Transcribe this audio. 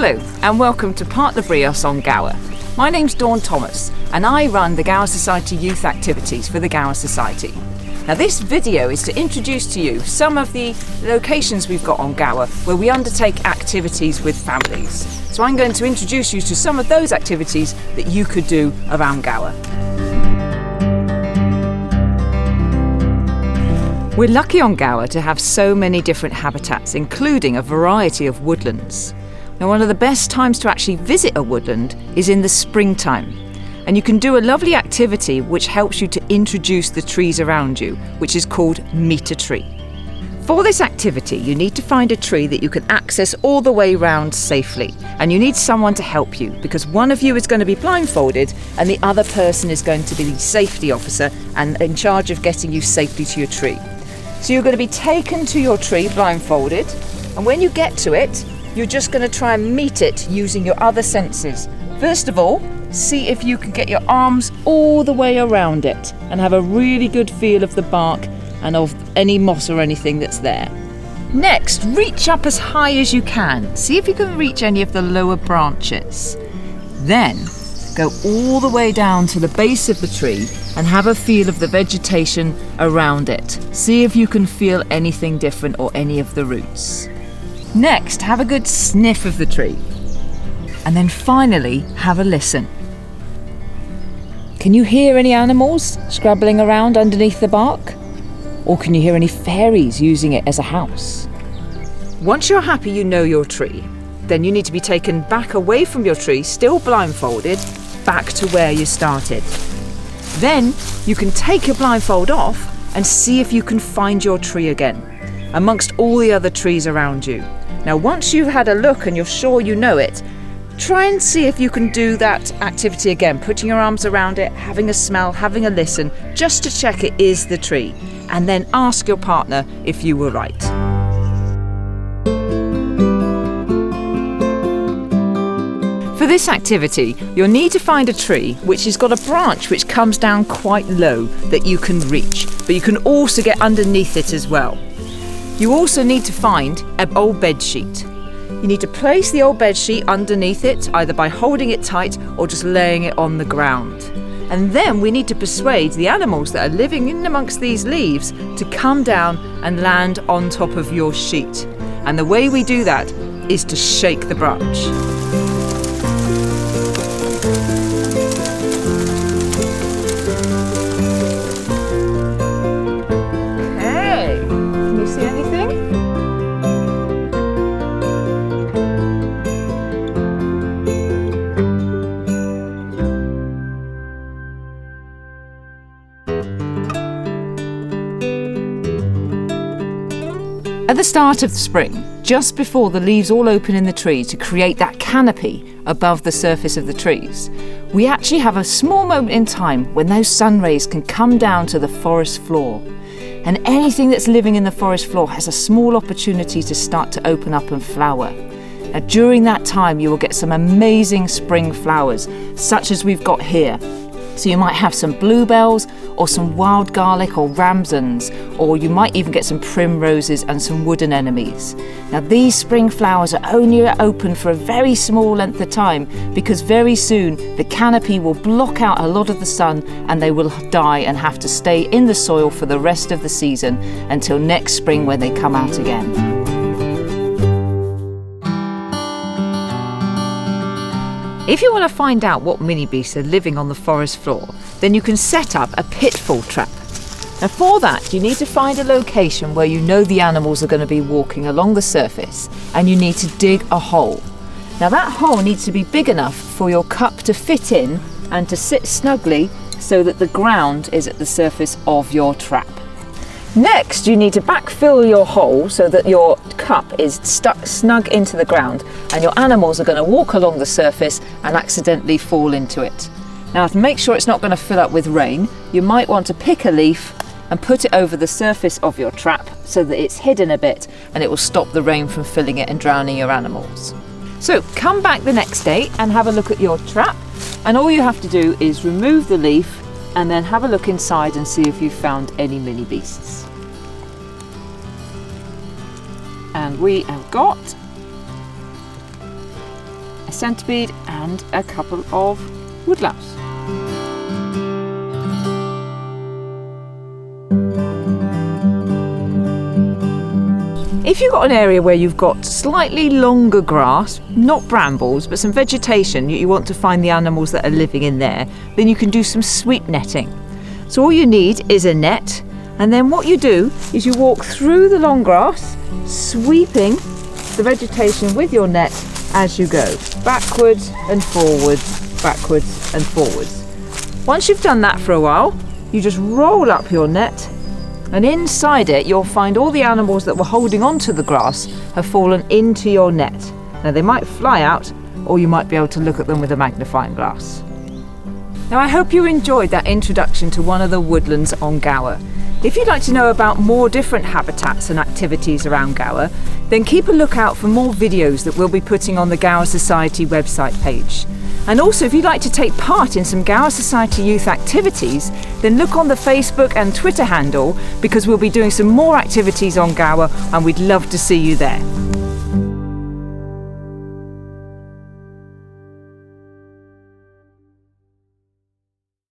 Hello and welcome to Parc de Brios on Gower. My name's Dawn Thomas and I run the Gower Society youth activities for the Gower Society. Now this video is to introduce to you some of the locations we've got on Gower where we undertake activities with families. So I'm going to introduce you to some of those activities that you could do around Gower. We're lucky on Gower to have so many different habitats, including a variety of woodlands. Now one of the best times to actually visit a woodland is in the springtime. And you can do a lovely activity which helps you to introduce the trees around you, which is called Meet a Tree. For this activity, you need to find a tree that you can access all the way round safely. And you need someone to help you because one of you is going to be blindfolded and the other person is going to be the safety officer and in charge of getting you safely to your tree. So you're going to be taken to your tree blindfolded, and when you get to it, you're just going to try and meet it using your other senses. First of all, see if you can get your arms all the way around it and have a really good feel of the bark and of any moss or anything that's there. Next, reach up as high as you can. See if you can reach any of the lower branches. Then, go all the way down to the base of the tree and have a feel of the vegetation around it. See if you can feel anything different or any of the roots. Next, have a good sniff of the tree. And then finally, have a listen. Can you hear any animals scrabbling around underneath the bark? Or can you hear any fairies using it as a house? Once you're happy you know your tree, then you need to be taken back away from your tree, still blindfolded, back to where you started. Then you can take your blindfold off and see if you can find your tree again, amongst all the other trees around you. Now once you've had a look and you're sure you know it, try and see if you can do that activity again, putting your arms around it, having a smell, having a listen, just to check it is the tree, and then ask your partner if you were right. For this activity, you'll need to find a tree which has got a branch which comes down quite low that you can reach, but you can also get underneath it as well. You also need to find an old bed sheet. You need to place the old bed sheet underneath it, either by holding it tight or just laying it on the ground. And then we need to persuade the animals that are living in amongst these leaves to come down and land on top of your sheet. And the way we do that is to shake the branch. Okay, can you see anything? At the start of the spring, just before the leaves all open in the tree to create that canopy above the surface of the trees, we actually have a small moment in time when those sun rays can come down to the forest floor. And anything that's living in the forest floor has a small opportunity to start to open up and flower. Now, during that time, you will get some amazing spring flowers, such as we've got here. So you might have some bluebells or some wild garlic or ramsons, or you might even get some primroses and some wood anemones. Now these spring flowers are only open for a very small length of time because very soon the canopy will block out a lot of the sun and they will die and have to stay in the soil for the rest of the season until next spring when they come out again. If you want to find out what mini beasts are living on the forest floor, then you can set up a pitfall trap. Now for that, you need to find a location where you know the animals are going to be walking along the surface, and you need to dig a hole. Now that hole needs to be big enough for your cup to fit in and to sit snugly so that the ground is at the surface of your trap. Next, you need to backfill your hole so that your cup is stuck snug into the ground and your animals are going to walk along the surface and accidentally fall into it. Now, to make sure it's not going to fill up with rain, you might want to pick a leaf and put it over the surface of your trap so that it's hidden a bit and it will stop the rain from filling it and drowning your animals. So come back the next day and have a look at your trap, and all you have to do is remove the leaf and then have a look inside and see if you've found any mini beasts. And we have got a centipede and a couple of woodlouse. If you've got an area where you've got slightly longer grass, not brambles, but some vegetation, you want to find the animals that are living in there, then you can do some sweep netting. So all you need is a net, and then what you do is you walk through the long grass, sweeping the vegetation with your net as you go, backwards and forwards, backwards and forwards. Once you've done that for a while, you just roll up your net, and inside it you'll find all the animals that were holding onto the grass have fallen into your net. Now they might fly out, or you might be able to look at them with a magnifying glass. Now I hope you enjoyed that introduction to one of the woodlands on Gower. If you'd like to know about more different habitats and activities around Gower, then keep a lookout for more videos that we'll be putting on the Gower Society website page. And also, if you'd like to take part in some Gower Society youth activities, then look on the Facebook and Twitter handle, because we'll be doing some more activities on Gower and we'd love to see you there.